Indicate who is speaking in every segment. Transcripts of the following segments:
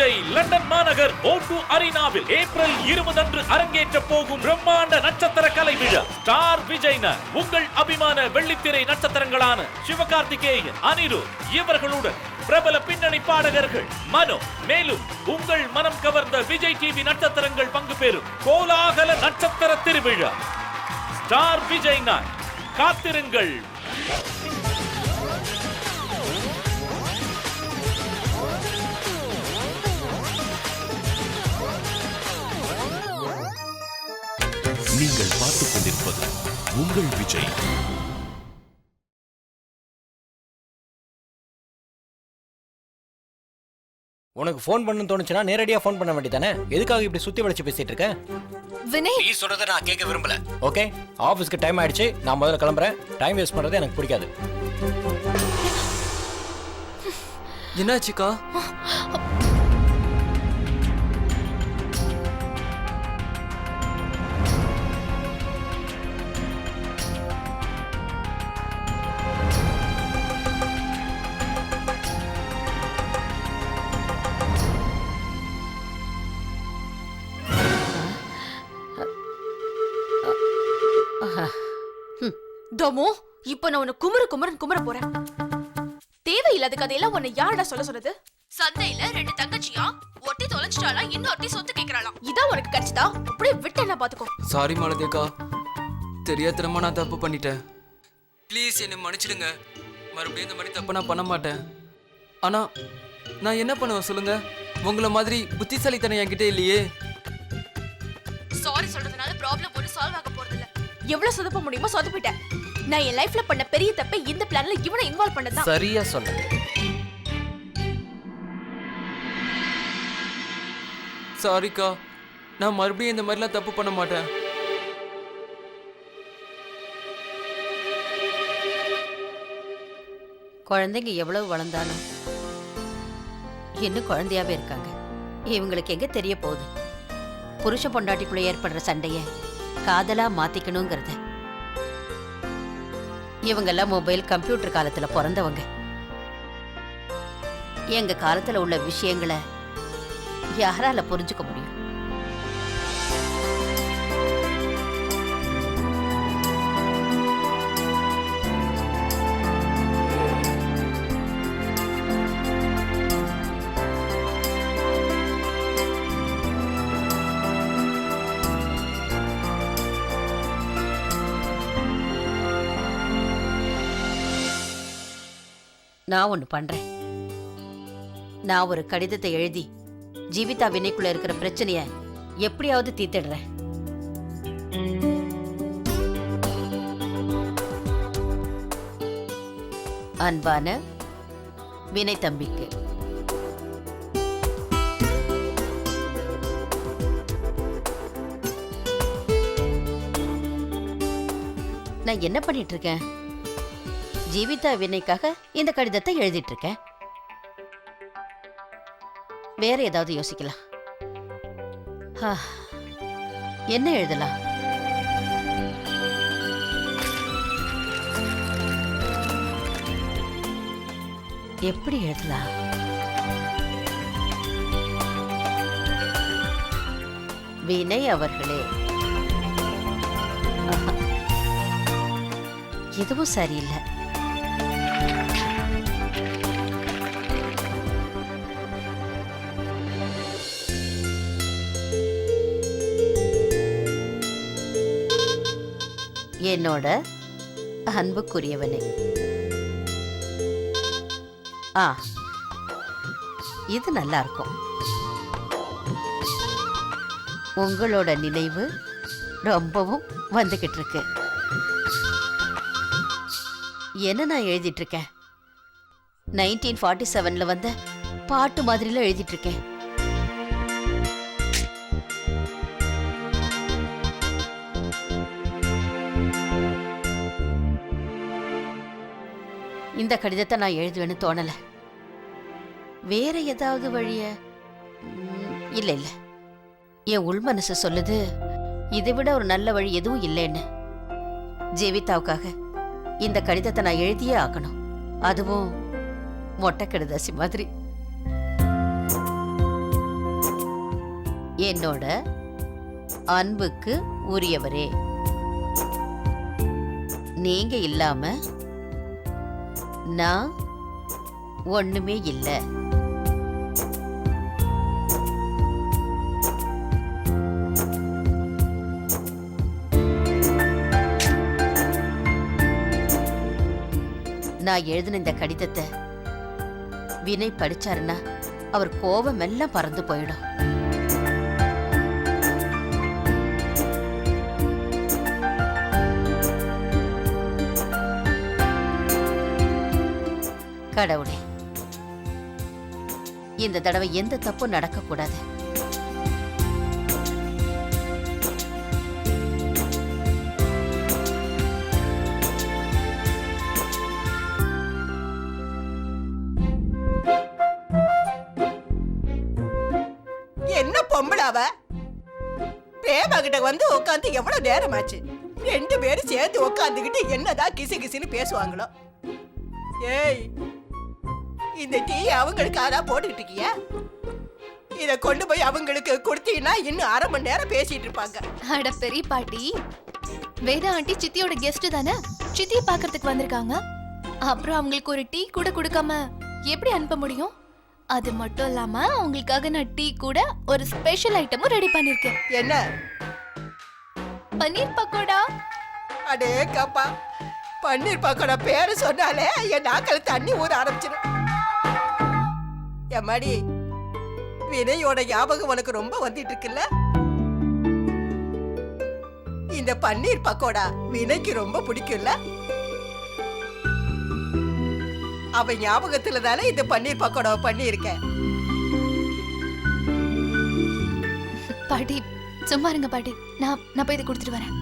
Speaker 1: Vijay London மாநகர் O2 அரீனாவில் April 20 அன்று அரங்கேற்ற போகும் பிரம்மாண்ட நட்சத்திர கலை விழா. ஸ்டார் விஜய்னர் உங்கள் அபிமான வெள்ளித்திரை நட்சத்திரங்களான சிவகார்த்திகேயன், அனிருத் இவர்களுடன் பிரபல பின்னணி பாடகர்கள் மனோ, மேலும் உங்கள் மனம் கவர்ந்த விஜய் டிவி நட்சத்திரங்கள் பங்கு பெறும் கோலாகல நட்சத்திர திருவிழா. ஸ்டார் விஜய்னர், காத்திருங்கள்.
Speaker 2: நீங்கள் பார்த்துக் கொண்டிருப்பது உங்கள் விஜய்.
Speaker 3: உனக்கு ஃபோன் பண்ணணும்னு தோணுச்சுன்னா நேரடியா ஃபோன் பண்ண வேண்டியதானே? எதுக்காக இப்படி சுத்தி வளைச்சு பேசிட்டு இருக்க?
Speaker 4: வினய்,
Speaker 3: நீ சொல்றத நான் கேட்க விரும்பல. ஓகே, ஆபீஸ்க்கு டைம் ஆயிடுச்சு, நான் முதல்ல கிளம்புறேன். டைம் வேஸ்ட் பண்றது எனக்கு பிடிக்காது.
Speaker 5: என்னாச்சுக்கா?
Speaker 4: தோமு, இப்ப நான் உன்னை குமுற போறேன். தேவையில்லாத கதையெல்லாம் உன்னை யாரடா சொல்ல சொன்னது? சந்தையில 2 தங்கச்சியா ஒட்டி தொலைச்சிட்டாளா, இன்னொருத்தி சொத்து கேக்குறாளாம். இதான் உனக்கு கிடைச்சதா? அப்படியே விட்டு என்ன பாத்துக்கோ.
Speaker 5: சாரி மாலதிகா, தெரியாதனமா நான் தப்பு பண்ணிட்டேன். ப்ளீஸ் என்னை மன்னிச்சிடுங்க. மறுபடியும் இந்த மாதிரி தப்பு நான் பண்ண மாட்டேன். ஆனா நான் என்ன பண்ணுவேன் சொல்லுங்க? உங்களை மாதிரி புத்திசாலித்தனம் என்கிட்ட இல்லையே.
Speaker 4: சாரி சொல்றதுனால ப்ராப்ளம் ஒன்றும் சால்வ் ஆக போறது இல்ல. எவ்வளவு சொதப்ப முடியுமோ சொதப்பிட்டேன். நான் என் லைஃப்ல பண்ண பெரிய தப்பை இந்த பிளான்ல இவனை இன்வால்வ் பண்ணதான்.
Speaker 3: சரியா சொன்ன.
Speaker 5: சாரிக்கா, நான் மறுபடியும் இந்த மாதிரிலாம் தப்பு பண்ண மாட்டேன்.
Speaker 6: குழந்தைங்க எவ்வளவு வளர்ந்தாலும் இன்னும் குழந்தையாவே இருக்காங்க. இவங்களுக்கு எங்க தெரிய போகுது புருஷ பொண்டாட்டிக்குள்ள ஏற்படுற சண்டைய காதலா மாத்திக்கணுங்கிறத? இவங்கெல்லாம் மொபைல் கம்ப்யூட்டர் காலத்துல பிறந்தவங்க. எங்க காலத்துல உள்ள விஷயங்களை யாரால புரிஞ்சுக்க முடியும்? நான் ஒண்ணு பண்றேன். நான் ஒரு கடிதத்தை எழுதி ஜீவிதா வினைக்குள்ள இருக்கிற பிரச்சனைய எப்படியாவது தீர்த்திடுறேன். அன்பான வினை தம்பிக்கு. நான் என்ன பண்ணிட்டு இருக்கேன்? ஜீவிதா வினைக்காக இந்த கடிதத்தை எழுதிட்டு இருக்கேன். வேற ஏதாவது யோசிக்கலாம். என்ன எழுதலாம்? எப்படி எழுதலாம்? வினய் அவர்களே, இதுவும் சரியில்லை. என்னோட அன்புக்குரியவனே, இது நல்லா இருக்கும். உங்களோட நினைவு ரொம்பவும் வந்துகிட்டு இருக்கு. என்ன நான் எழுதிட்டு இருக்கேன்? 1947ல வந்த பாட்டு மாதிரில எழுதிட்டு இருக்கேன். இந்த கடிதத்தை நான் எழுதுவேன்னு தோணல. வேற ஏதாவது வழிய? இல்ல இல்ல, என் உள் மனசு சொல்லுது இதை விட ஒரு நல்ல வழி எதுவும் இல்லைன்னு. ஜீவிதாவுக்காக இந்த கடிதத்தை நான் எழுதியே ஆகணும். அதுவும் மொட்டை கடிதாசி மாதிரி. என்னோட அன்புக்கு உரியவரே, நீங்க இல்லாம நான் ஒண்ணுமே இல்லை. நான் எழுதின இந்த கடிதத்தை வினய் படிச்சாருன்னா அவர் கோபம் எல்லாம் பறந்து போயிடும். கடவுளே, இந்த தடவை எந்த தப்பும் நடக்க கூடாது.
Speaker 7: என்ன பொம்பளாவ பிரேமா கிட்ட வந்து உட்காந்து எவ்வளவு நேரம் ஆச்சு? 2 பேரும் சேர்ந்து உட்காந்துக்கிட்டு என்னதான் கிசு கிசுன்னு பேசுவாங்களோ. ஏய், இந்த டீ அவங்களுக்காக போட்டுக்கிட்டு இருக்கியா? இத கொண்டு போய் அவங்களுக்கு கொடுத்தீங்கன்னா இன்னும் 1/2 மணி நேரம் பேசிட்டு இருப்பாங்க.
Speaker 4: அட பெரிய பாட்டி, வேதா ஆண்டி சித்தியோட கெஸ்ட் தானே, சித்தியை பார்க்கறதுக்கு வந்திருக்காங்க. அப்புறம் அவங்களுக்கு ஒரு டீ கூட கொடுக்காம எப்படி அனுப்ப முடியும்? அது மட்டும் இல்லாம அவங்களுக்காக நான் டீ கூட ஒரு ஸ்பெஷல் ஐட்டமும் ரெடி பண்ணிருக்கேன்.
Speaker 7: என்ன?
Speaker 4: பன்னீர் பக்கோடா.
Speaker 7: அடே கப்பா, பன்னீர் பக்கோடா பேரு சொன்னாலே என் நாக்கல தண்ணி ஊற ஆரம்பிச்சிடும். எம்மாடி, வினையோட ஞாபகம் உனக்கு ரொம்ப வந்துட்டு இருக்குல்ல? இந்த பன்னீர் பக்கோடா வினைக்கு ரொம்ப பிடிக்கும்ல? அவ ஞாபகத்துல தானே இந்த பன்னீர் பக்கோடாவை பண்ணி இருக்கேன்.
Speaker 4: பாட்டி சும்மா இருங்க பாட்டி, நான் போய் இதை கொடுத்துட்டு வரேன்.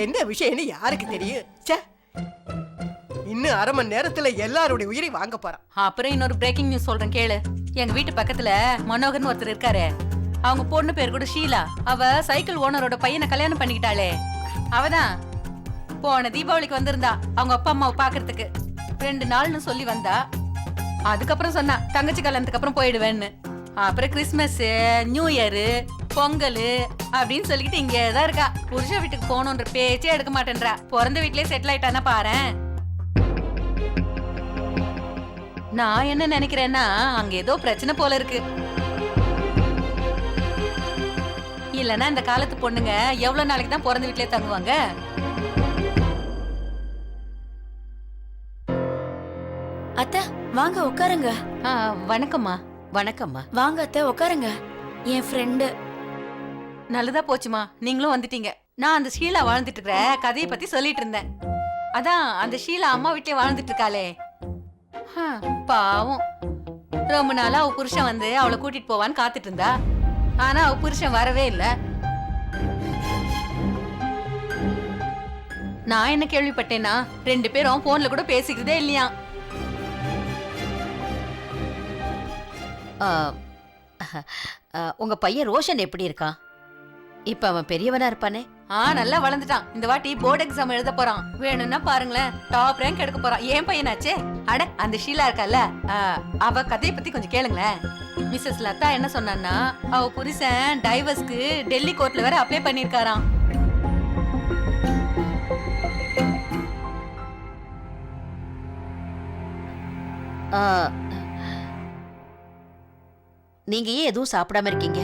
Speaker 7: என்ன விஷயம்னு யாருக்கு தெரியும்? ச்சே, இன்னும் 1/2 மணி நேரத்துல எல்லாருடைய உயிரை வாங்க போறான்.
Speaker 8: அப்புறம் இன்னொரு பிரேக்கிங் நியூஸ் சொல்றேன் கேளு. எங்க வீட்டு பக்கத்துல மனோகர்னு ஒருத்தர் இருக்காரு. அவங்க பொண்ணு பேர் கூட ஷீலா. அவ சைக்கிள் ஓனரோட பையனை கல்யாணம் பண்ணிக்கிட்டாளே, அவதான் போன தீபாவளிக்கு வந்திருந்தா அவங்க அப்பா அம்மாவை பாக்குறதுக்கு. 2 நாள்னு சொல்லி வந்தா. அதுக்கப்புறம் சொன்னா தங்கச்சி கல்யாணத்துக்கு அப்புறம் போயிடுவேன்னு. அப்புறம் கிறிஸ்மஸ், நியூ இயர், பொங்கல் அப்படின்னு சொல்லிக்கிட்டு இங்கேதான் இருக்கா. புருஷ வீட்டுக்கு போகணுன்ற பேச்சே எடுக்க மாட்டேன்றா. பிறந்த வீட்லயே செட்டில் ஆயிட்டானா பாரேன். நான் என்ன நினைக்கிறேன்னா அங்க ஏதோ பிரச்சனை போல இருக்கு. இல்லனா இந்த காலத்து பொண்ணுங்க எவ்வளவு நாளைக்கு தான் பிறந்த வீட்லயே தங்குவாங்க?
Speaker 9: அத்தை வாங்க உட்காருங்க.
Speaker 8: வணக்கம்மா.
Speaker 6: வணக்கம்மா.
Speaker 9: வாங்க அத்தை உட்காருங்க. என் ஃப்ரெண்டு.
Speaker 8: நல்லதா போச்சுமா, நீங்களும் வந்துட்டீங்க. நான் அந்த ஷீலா வாழ்ந்துட்டு இருக்கிற கதையை பத்தி சொல்லிட்டு இருந்தேன். அதான் அந்த ஷீலா அம்மா வீட்லயே வாழ்ந்துட்டு இருக்காளே, பாவம். ரொம்ப நாளா அவ புருஷன் வந்து அவளை கூட்டிட்டு போவான்னு காத்துட்டு இருந்தா. ஆனா அவ புருஷன் வரவே இல்ல. நான் என்ன கேள்விப்பட்டேன்னா 2 பேரும் போன்ல கூட பேசிக்கிறதே இல்லையா.
Speaker 6: உங்க பையன் ரோஷன் எப்படி இருக்கான்? இப்ப அவன் பெரியவனா இருப்பானே?
Speaker 8: நல்லா வளர்ந்துட்டான். இந்த வாட்டி போர்டு எக்ஸாம் எழுத போறான். வேணும்னா பாருங்களேன், டாப் ரேங்க் எடுக்க போறான். ஏன் பையனாச்சே. அட அந்த ஷீலா இருக்கல்ல, அவ கதையை பத்தி கொஞ்சம் கேளுங்களேன். மிஸ்ஸஸ் லதா என்ன சொன்னான்னா, அவ புருஷன் டைவர்ஸ்க்கு டெல்லி கோர்ட்ல வேற அப்ளை பண்ணிருக்காராம்.
Speaker 6: நீங்க ஏன் எதுவும் சாப்பிடாம இருக்கீங்க?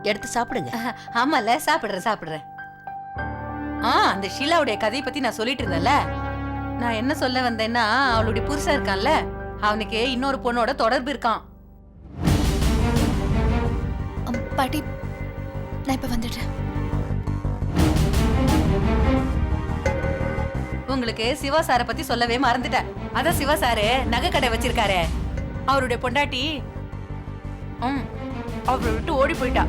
Speaker 6: எடுத்து சாப்பிடுங்க.
Speaker 8: ஆமால, சாப்பிடுறேன். அந்த ஷீலாவுடைய கதையை பத்தி நான் சொல்லிட்டு இருந்தேன்ல. நான் என்ன சொல்ல வந்தேன்னா, அவளுடைய புருஷன் இருக்கான்ல, அவனுக்கு இன்னொரு பொண்ணோட தொடர்பு இருக்கான்.
Speaker 4: பாட்டி நான் இப்ப வந்துடுறேன்.
Speaker 8: உங்களுக்கு சிவா சார பத்தி சொல்லவே மறந்துட்டேன். அதான் சிவா சாரு நகை கடை வச்சிருக்காரு. அவருடைய பொண்டாட்டி அவரை விட்டு ஓடி போயிட்டா.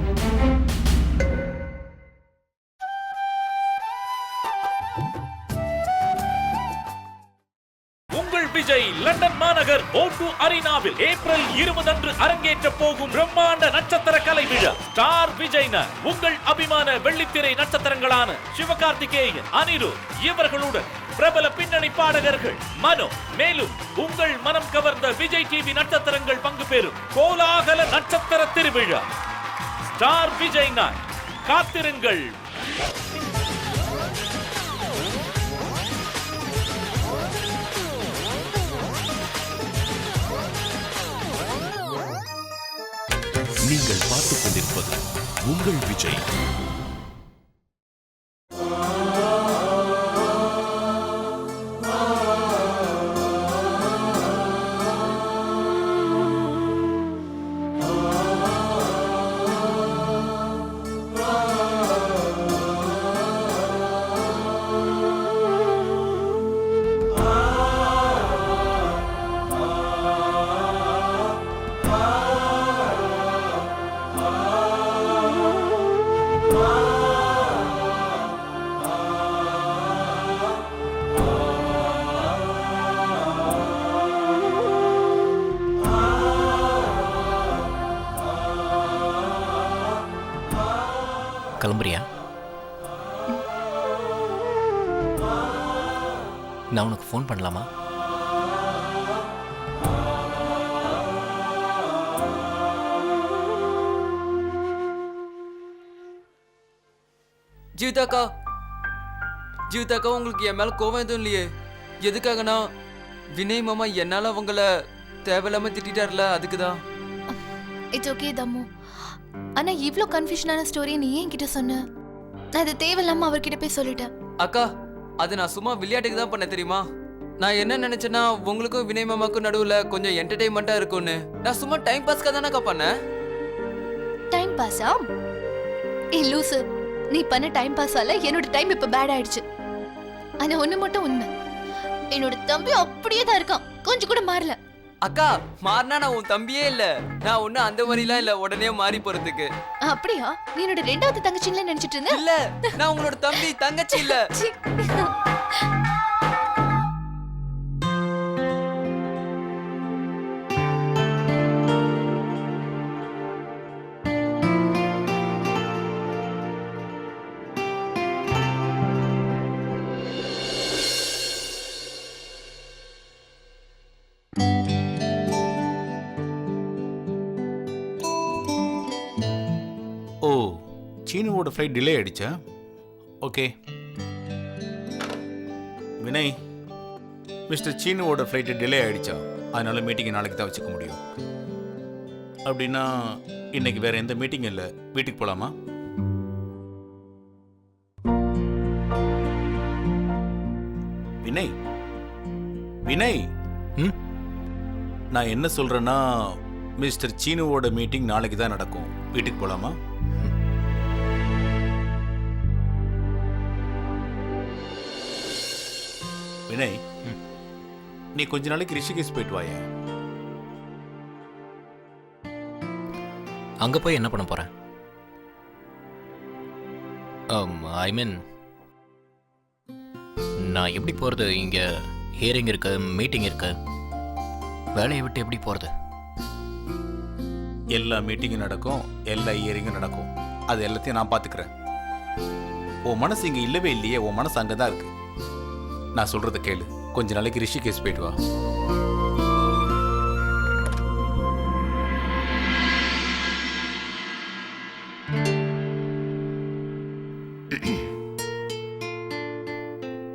Speaker 1: உங்கள் விஜய் லண்டன் மாநகர் நகர் O2 அரினாவில் ஏப்ரல் 20 அன்று அரங்கேற்ற போகும் பிரம்மாண்ட நட்சத்திர கலை விழா ஸ்டார் விஜய்னர் உங்கள் அபிமான வெள்ளித்திரை நட்சத்திரங்களான சிவகார்த்திகேயன், அனிருத் இவர்களுடன் பிரபல பின்னணி பாடகர்கள் மனோ, மேலும் உங்கள் மனம் கவர்ந்த விஜய் டிவி நட்சத்திரங்கள் பங்கு பெறும் கோலாகல நட்சத்திர திருவிழா ஸ்டார் விஜய்னர். காத்திருங்கள்.
Speaker 2: நீங்கள் பார்த்துக் கொண்டிருப்பது உங்கள் விஜய்.
Speaker 3: கிளம்புறியா? நான் உனக்கு ஃபோன் பண்ணலாமா?
Speaker 5: ஜீவிதாக்கா, ஜீவிதாக்கா, உங்களுக்கு என் மேல கோவம் எதுவும் இல்லையே? எதுக்காகனா வினய் மாமா என்னால அவங்கள தேவையில்லாம திட்டார்ல, அதுக்குதான்.
Speaker 4: இட்ஸ் ஓகே தம்மு. ஆனா இவ்ளோ கன்ஃபியூஷனான ஸ்டோரி நீ ஏன் கிட்ட சொன்ன? நான் அது தேவையில்லாம அவர்கிட்ட போய் சொல்லிட்டேன்.
Speaker 5: அக்கா, அது நான் சும்மா விளையாட்டுக்கு தான் பண்ண தெரியுமா? நான் என்ன நினைச்சேன்னா உங்களுக்கும் வினய் மாமாக்கும் நடுவுல கொஞ்சம் என்டர்டைன்மெண்டா இருக்கும்னு. நான் சும்மா டைம் பாஸ்க்காக தானக்கா பண்ணேன்.
Speaker 4: டைம் பாஸா? ஏய் லூசு, நீ பண்ண டைம் பாஸால என்னோட டைம் இப்ப பேட் ஆயிடுச்சு. ஆனா ஒண்ணு மட்டும் உண்மை, என்னோட தம்பி அப்படியே தான் இருக்கான், கொஞ்சம் கூட மாறல.
Speaker 5: அக்கா, மாறினா நான் உன் தம்பியே இல்ல. நான் ஒண்ணு அந்த மாதிரிலாம் இல்ல உடனே மாறி போறதுக்கு.
Speaker 4: அப்படியா? நீ என்னோட ரெண்டாவது தங்கச்சிங்கள நினைச்சிட்டு இருந்த?
Speaker 5: இல்ல, நான் உங்களோட தம்பி, தங்கச்சி இல்ல.
Speaker 4: சீ.
Speaker 10: ஓ, சீனுவோட ஃப்ளைட் டிலே ஆயிடுச்சா? ஓகே வினய், மிஸ்டர் சீனுவோட ஃப்ளைட்டு டிலே ஆயிடுச்சா? அதனால மீட்டிங்கை நாளைக்கு தான் வச்சுக்க முடியும். அப்படின்னா இன்னைக்கு வேற எந்த மீட்டிங் இல்லை, வீட்டுக்கு போகலாமா? வினய், வினய், நான் என்ன சொல்றேன்னா மிஸ்டர் சீனுவோட மீட்டிங் நாளைக்கு தான் நடக்கும், வீட்டுக்கு போகலாமா? வினய், நீ கொஞ்ச நாளைக்கு ரிஷிகேஷ் போயிட்டு வாயே.
Speaker 3: அங்க போய் என்ன பண்ண போறேன்? ஐ மீன், நான் எப்படி போறது? இங்க ஹியரிங் இருக்கு, மீட்டிங் இருக்கு, வேலையை விட்டு எப்படி போறது?
Speaker 10: எல்லா மீட்டிங்கும் நடக்கும், எல்லா இயரிங்கும் நடக்கும், அது எல்லாத்தையும் நான் பார்த்துக்கிறேன். உன் மனசு இங்க இல்லவே இல்லையே, உன் மனசு அங்கதான் இருக்கு. நான் சொல்றத கேளு, கொஞ்ச நாளைக்கு ரிஷிகேஷ் போயிட்டு வா.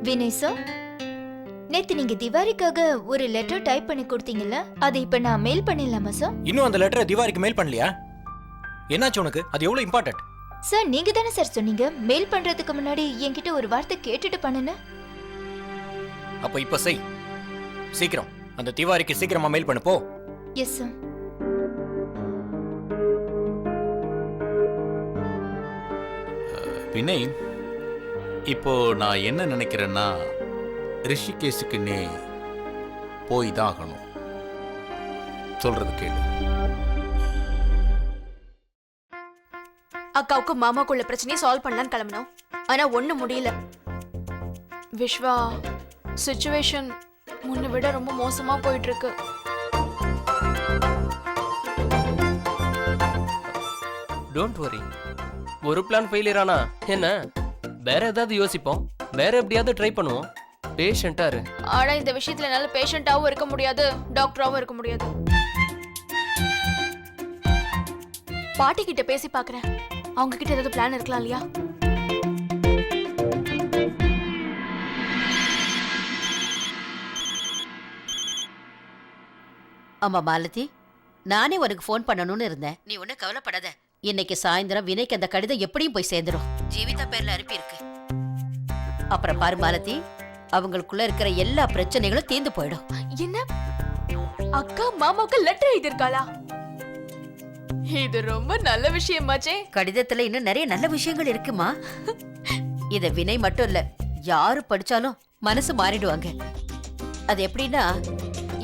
Speaker 11: வினய் சார், நேத்து நீங்க திவாரிக்காக ஒரு லெட்டர் டைப் பண்ணி கொடுத்தீங்கல்ல, அதை இப்ப நான் மெயில் பண்ணிடலாமா சார்?
Speaker 3: இன்னும் அந்த லெட்டரை திவாரிக்கு மெயில் பண்ணலையா? என்னாச்சு உனக்கு? அது எவ்வளவு இம்பார்ட்டன்ட்?
Speaker 11: சார், நீங்க தானே சார் சொன்னீங்க மெயில் பண்றதுக்கு முன்னாடி என்கிட்ட ஒரு வார்த்தை கேட்டுட்டு பண்ணுன்னு.
Speaker 3: அப்ப இப்ப செய், சீக்கிரம் அந்த திவாரிக்கு சீக்கிரமா மெயில் பண்ணு போ.
Speaker 11: Yes sir.
Speaker 10: வினய், இப்போ நான் என்ன நினைக்கிறேன்னா ரிஷிகேஷுக்கு நீ போய் தான் ஆகணும். சொல்றது கேளு.
Speaker 4: அக்காவுக்கு மாமாக்குள்ள பிரச்சனையை சால்வ் பண்ணலான்னு கிளம்பணும். ஆனா ஒண்ணு முடியல. விஸ்வா, சிச்சுவேஷன் முன்ன விட ரொம்ப மோசமா போயிட்டு இருக்கு.
Speaker 12: Don't worry. ஒரு பிளான் ஃபெயிலியர் ஆனா என்ன, வேற ஏதாவது யோசிப்போம், வேற எப்படியாவது ட்ரை பண்ணுவோம். பேஷண்டா இரு.
Speaker 4: ஆனா இந்த விஷயத்துல என்னால பேஷண்டாவும் இருக்க முடியாது, டாக்டராவும் இருக்க முடியாது. பாட்டி கிட்ட பேசி பாக்குறேன், அவங்க கிட்ட ஏதாவது பிளான் இருக்கலாம் இல்லையா?
Speaker 6: ஆமா மாலதி, நானே உனக்கு ஃபோன் பண்ணணும்னு இருந்தேன். நீ ஒன்னும் கவலைப்படாத. இன்னைக்கு சாயந்தரம் வினைக்கு அந்த கடிதம் எப்படியும் போய் சேர்ந்துடும். ஜீவிதா பேர்ல அனுப்பி இருக்கு. அப்புறம் பாரு மாலதி, அவங்களுக்குள்ள இருக்கிற எல்லா பிரச்சனைகளும் தீர்ந்து போயிடும்.
Speaker 4: என்ன, அக்கா மாமாவுக்கு லெட்டர் எழுதிருக்காளா? இது ரொம்ப நல்ல விஷயமாச்சே.
Speaker 6: கடிதத்துல இன்னும் நிறைய நல்ல விஷயங்கள் இருக்குமா. இத வினை மட்டும் இல்ல, யாரு படிச்சாலும் மனசு மாறிடுவாங்க. அது எப்படின்னா,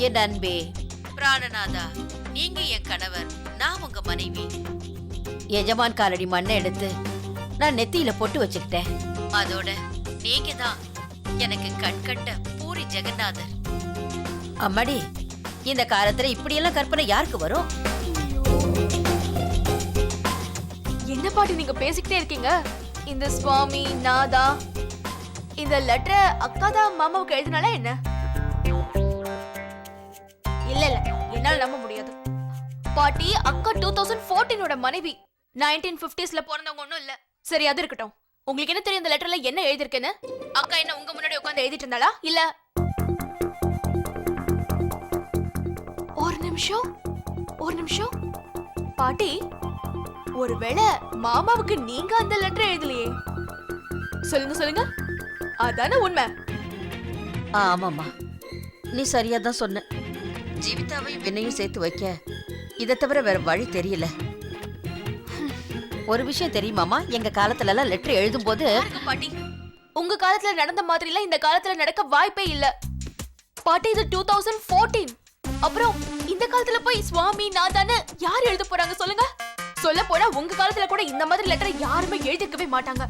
Speaker 6: என் அன்பே பிராணநாதா, நீங்க என் கணவர், நான் உங்க மனைவி. எஜமான் காலடி மண்ணை எடுத்து நான் நெத்தியில போட்டு வச்சுக்கிட்டேன். அதோட நீங்க தான் எனக்கு கண்கட்ட பூரி ஜெகநாதர். அம்மாடி, இந்த காலத்துல இப்படியெல்லாம் கற்பனை யாருக்கு வரும்?
Speaker 4: என்ன பாட்டி நீங்க பேசிக்கிட்டே இருக்கீங்க? இந்த சுவாமி நாதா, இந்த லெட்டரை அக்கா தான் மாமாவுக்கு எழுதினால என்ன? இல்ல இல்ல, என்னால நம்ப முடியாது. பாட்டி, அக்கா 2014ஓட மனைவி, 1950ஸ்ல பிறந்தவங்க ஒண்ணும் இல்ல. சரி, அது இருக்கட்டும். உங்களுக்கு என்ன தெரியும் இந்த லெட்டர்ல என்ன எழுதிருக்குன்னு? அக்கா என்ன உங்க முன்னாடி உட்கார்ந்து எழுதிட்டு இருந்தாளா? இல்ல. ஒரு நிமிஷம் பாட்டி, ஒருவேளை மாமாவுக்கு நீங்க அந்த லெட்டர் எழுதலையே? சொல்லுங்க, அதானே உண்மை?
Speaker 6: ஆமாம்மா, நீ சரியா தான் சொன்ன. ஜீவிதாவையும் வினையும் சேர்த்து வைக்க இதை தவிர வேற வழி தெரியல. ஒரு விஷயம் தெரியுமாமா, எங்க காலத்துல எல்லாம் லெட்டர் எழுதும் போது
Speaker 4: பாட்டி, உங்க காலத்துல நடந்த மாதிரி எல்லாம் இந்த காலத்துல நடக்க வாய்ப்பே இல்ல பாட்டி. இது 2014. அப்புறம் இந்த காலத்துல போய் சுவாமி நாதான்னு யார் எழுத போறாங்க சொல்லுங்க? சொல்ல போனா உங்க காலத்துல கூட இந்த மாதிரி லெட்டரை யாருமே எழுதிக்கவே மாட்டாங்க.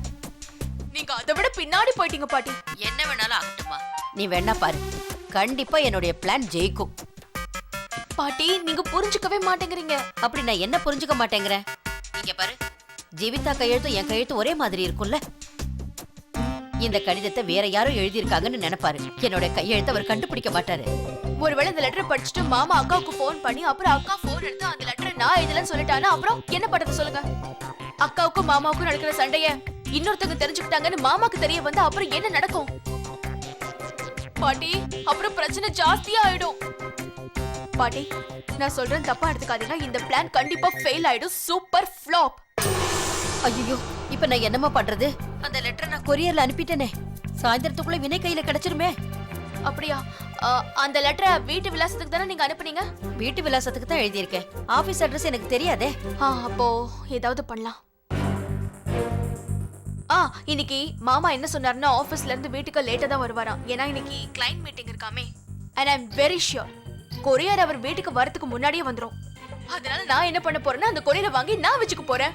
Speaker 4: நீங்க அதை விட பின்னாடி போயிட்டீங்க பாட்டி.
Speaker 6: என்ன வேணாலும் ஆகட்டுமா, நீ வேணா பாரு, கண்டிப்பா என்னுடைய பிளான் ஜெயிக்கும்.
Speaker 4: பாட்டி, நீங்க புரிஞ்சுக்கவே மாட்டேங்கிறீங்க.
Speaker 6: அப்படி நான் என்ன புரிஞ்சுக்க மாட்டேங்கிறேன்? இங்க பாரு, ஜீவிதா கையெழுத்தும் என் கையெழுத்தும் ஒரே மாதிரி இருக்கும்ல. இந்த கடிதத்தை வேற யாரும் எழுதியிருக்காங்கன்னு நினைப்பாரு. என்னோட கையெழுத்தை அவர் கண்டுபிடிக்க மாட்டாரு.
Speaker 4: ஒருவேளை இந்த லெட்டரை படிச்சுட்டு மாமா அக்காவுக்கு போன் பண்ணி அப்புறம் அக்கா போன் எடுத்து அந்த லெட்டரை நான் எழுதலன்னு சொல்லிட்டானா அப்புறம் என்ன பண்றது சொல்லுங்க? அக்காவுக்கும் மாமாவுக்கும் நடக்கிற சண்டைய இன்னொருத்தவங்க தெரிஞ்சுக்கிட்டாங்கன்னு மாமாக்கு தெரிய வந்து அப்புறம் என்ன நடக்கும் பாட்டி? அப்புறம் பிரச்சனை ஜாஸ்தியா ஆயிடும் பாட்டி. நான் சொல்றேன், தப்பா எடுத்துக்காதீங்க. இந்த பிளான் கண்டிப்பா ஃபெயில் ஆயிடும். Super flop.
Speaker 6: ஐயோ, இப்ப நான் என்னமா பண்றது? அந்த லெட்டரை நான் கொரியர்ல அனுப்பிட்டேனே, சாயந்தரத்துக்குள்ள வினை கையில கிடைச்சிருமே.
Speaker 4: அப்படியா? அந்த லெட்டரை வீட்டு விலாசத்துக்கு தானே நீங்க அனுப்புனீங்க?
Speaker 6: வீட்டு விலாசத்துக்கு தான் எழுதியிருக்கேன். ஆபீஸ் அட்ரஸ் எனக்கு தெரியாதே.
Speaker 4: அப்போ ஏதாவது பண்ணலாம். இன்னைக்கு மாமா என்ன சொன்னாருன்னா, ஆபீஸ்ல இருந்து வீட்டுக்கு லேட்டா தான் வருவாராம். ஏன்னா இன்னைக்கு கிளைண்ட் மீட்டிங் இருக்காமே. And I am very sure courier அவர் வீட்டுக்கு வரதுக்கு முன்னாடியே வந்துரும். அதனால நான் என்ன பண்ண போறேன்னா, அந்த கொரியரை வாங்கி நான் வச்சுக்க போறேன்.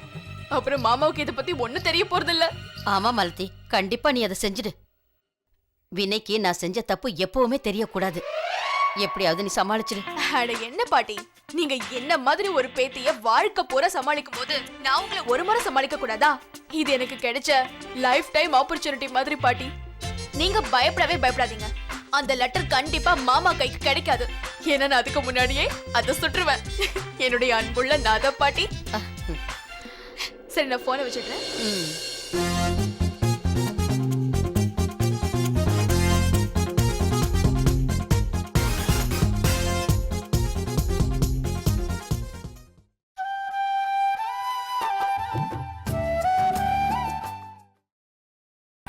Speaker 4: அப்புறம் மாமாவுக்கு இதை பத்தி ஒண்ணும் தெரிய போறது இல்ல.
Speaker 6: ஆமா மாலதி, கண்டிப்பா நீ அதை செஞ்சிடு. வினைக்கு நான் செஞ்ச தப்பு எப்பவுமே தெரியக்கூடாது. எப்படியாவது நீ சமாளிச்சிடு.
Speaker 4: அட என்ன பாட்டி, நீங்க என்ன மாதிரி ஒரு பேத்திய வாழ்க்கை பூரா சமாளிக்கும் போது நான் உங்களை ஒரு முறை சமாளிக்க கூடாதா? இது எனக்கு கிடைச்ச லைஃப் டைம் ஆப்பர்ச்சுனிட்டி மாதிரி பாட்டி. நீங்க பயப்படவே பயப்படாதீங்க. அந்த லெட்டர் கண்டிப்பா மாமா கைக்கு கிடைக்காது. ஏன்னா நான் அதுக்கு முன்னாடியே அதை சுற்றுவேன். என்னுடைய அன்புள்ள நாதா பாட்டி. சரி, நான் போனை வச்சிடுறேன்.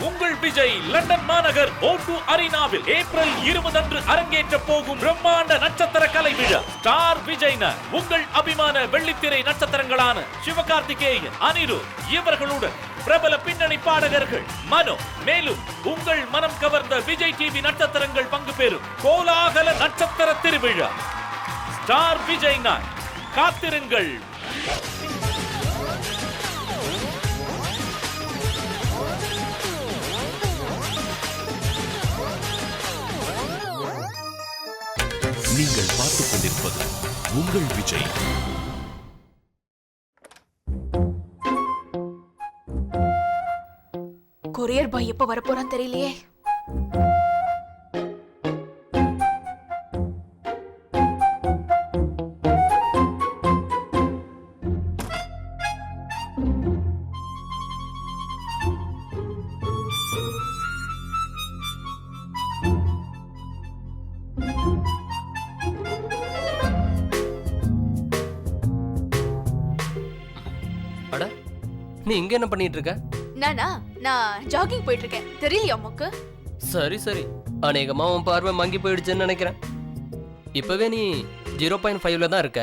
Speaker 1: உங்கள் விஜய் லண்டன் மாநகர் O2 அரினாவில் ஏப்ரல் 20 அன்று அரங்கேற்ற போகும் பிரம்மாண்ட நட்சத்திர கலை விழா. ஸ்டார் விஜய்னர் உங்கள் அபிமான வெள்ளித்திரை நட்சத்திரங்களான சிவகார்த்திகேயன், அனிருத் இவர்களுடன் பிரபல பின்னணி பாடகர்கள் மனோ, மேலும் உங்கள் மனம் கவர்ந்த விஜய் டிவி நட்சத்திரங்கள் பங்கு பெறும் கோலாகல நட்சத்திர திருவிழா. ஸ்டார் விஜய்னர், காத்திருங்கள்.
Speaker 2: நீங்கள் பார்த்துக் கொண்டிருப்பது உங்கள் விஜய்.
Speaker 4: கொரியர் பாய் எப்ப வரப்போறான்னு தெரியலையே.
Speaker 12: அட நீ இங்க என்ன பண்ணிட்டு இருக்க?
Speaker 4: நான் ஜாகிங் போயிட்டு இருக்கேன். தெரியலையா உமக்கு?
Speaker 12: சரி சரி, அநேகமா உன் பார்வை மங்கி போயிடுச்சுன்னு நினைக்கிறேன். இப்பவே நீ 0.5ல தான் இருக்க.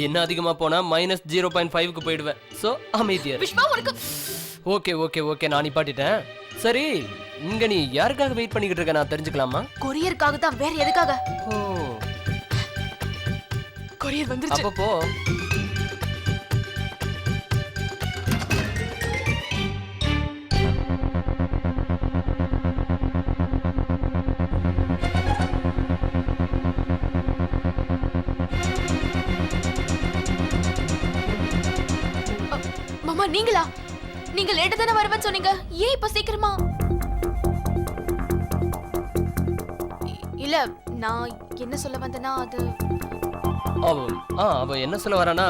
Speaker 12: இன்னும் அதிகமா போனா -0.5க்கு போயிடுவேன். சோ அமைதியா இரு.
Speaker 4: விஷ்வா உனக்கு
Speaker 12: ஓகே ஓகே ஓகே, நான் நிப்பாட்டிட்டேன். சரி, இங்க நீ யாருக்காக வெயிட் பண்ணிக்கிட்டு இருக்க, நான் தெரிஞ்சுக்கலாமா?
Speaker 4: கொரியருக்காக தான், வேற எதுக்காக?
Speaker 12: ஓ,
Speaker 4: கொரியர் வந்துருச்சு.
Speaker 12: அப்ப போ.
Speaker 4: மாமா நீங்களா? நீங்க லேட்டா தானே வருவேன்னு சொன்னீங்க, ஏன் இப்ப சீக்கிரமா? இல்ல, நான் என்ன சொல்ல வந்தேன்னா அது
Speaker 12: அவ என்ன சொல்ல வரானா,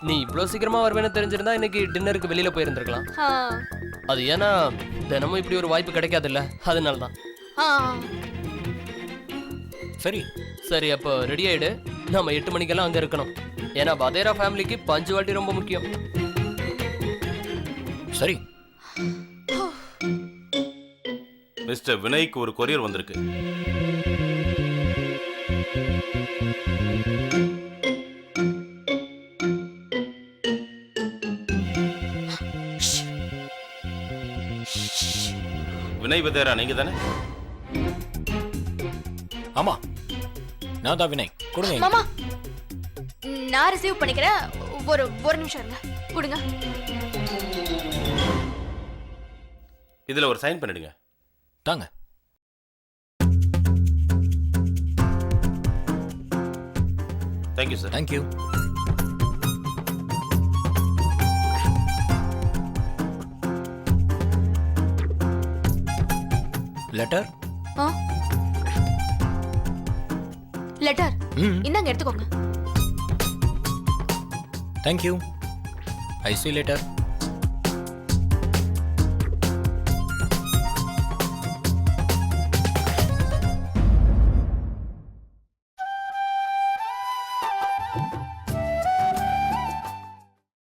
Speaker 12: நீ இவ்வளவு சீக்கிரமா வருவேன்னு தெரிஞ்சிருந்தா இன்னைக்கு டின்னருக்கு வெளியில போயிருந்திருக்கலாம்.
Speaker 4: ஆ,
Speaker 12: அது ஏன்னா தினமும் இப்படி ஒரு வாய்ப்பு கிடைக்காதுல்ல, அதனால தான்.
Speaker 4: ஆ.
Speaker 3: சரி
Speaker 12: சரி, அப்போ ரெடி ஆயிடு. நம்ம 8 மணிக்கெல்லாம் அங்க இருக்கணும். ஏன்னா பதேரா ஃபேமிலிக்கு பஞ்சுவாலிட்டி ரொம்ப முக்கியம்.
Speaker 3: சரி.
Speaker 2: மிஸ்டர் வினய்க்கு ஒரு கொரியர் வந்திருக்கு. வினய் வதேரா நீங்க தானே?
Speaker 3: ஆமா, நான் தான் வினய். கொடுங்க.
Speaker 4: மாமா நான் ரிசீவ் பண்ணிக்கிறேன். ஒரு நிமிஷம் இருங்க, கொடுங்க.
Speaker 2: இதுல ஒரு சைன் பண்ணிடுங்க.
Speaker 3: தாங்க.
Speaker 2: Thank you sir.
Speaker 3: Thank you. Letter?
Speaker 4: Letter இந்தாங்க, எடுத்துக்கோங்க.
Speaker 3: Thank you. I see you later.